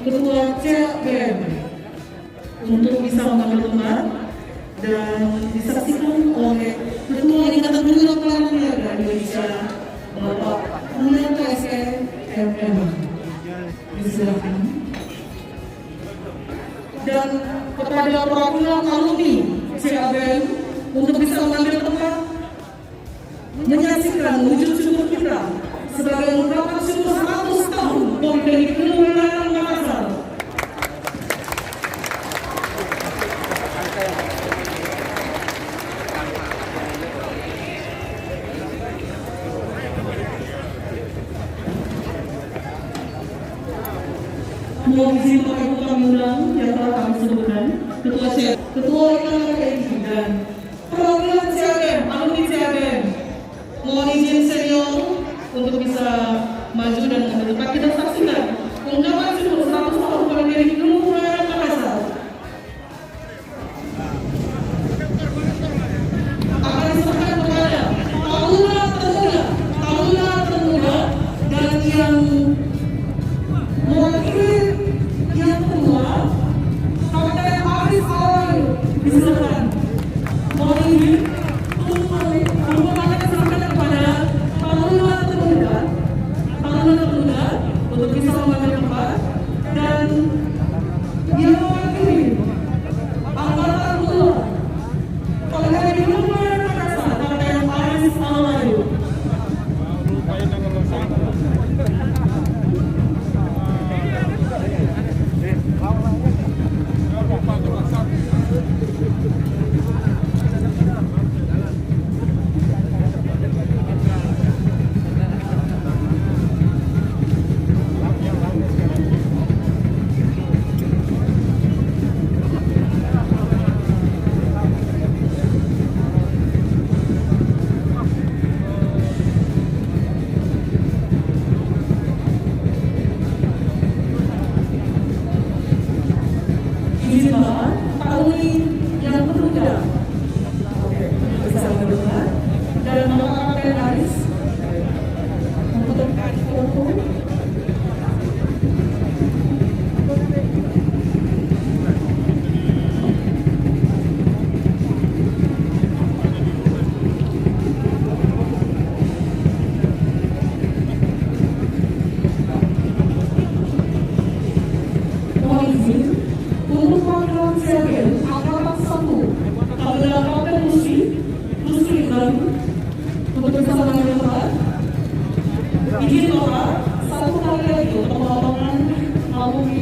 Ketua CBM untuk bisa mengambil tempat dan disaksikan oleh Ketua Ikatan Guru Pelayanan Niaga Indonesia Bapak Mulia KSE MM. Disilakan. Dan kepada perwakilan alumni CBM untuk bisa mengambil tempat menyaksikan wujud syukur kita sebagai ungkapan syukur 100 tahun Politeknik Ilmu Pelayanan Makassar. Mohon izin Bapak Ibu kami undang yang telah kami sebutkan, Ketua Ikatan KPI dan perwakilan CBM, alumni CBM. Mohon izin senior untuk bisa maju dan mengambil tempat. Kita saksikan ungkapan syukur 100 tahun Politeknik Ilmu Pelayanan Makassar. Akan diserahkan kepada taruna termuda dan yang mewakili yang kedua, Kapten Aris Awal. Disilakan. Mohon izin untuk akan diserahkan kepada taruna termuda untuk bisa mengambil tempat dan yang mewakili angkatan kedua Politeknik Ilmu Pelayanan Makassar, Kapten Aris Awal. Izin Bapak, alumni yang termuda bisa mendengar dan Bapak Kapten Aris untuk foto. Mohon izin untuk program CBM angkatan 1 adalah Kapten Lutfi Ibrahim untuk bisa mengambil tempat. Izin Bapak, satu kali lagi untuk potongan alumni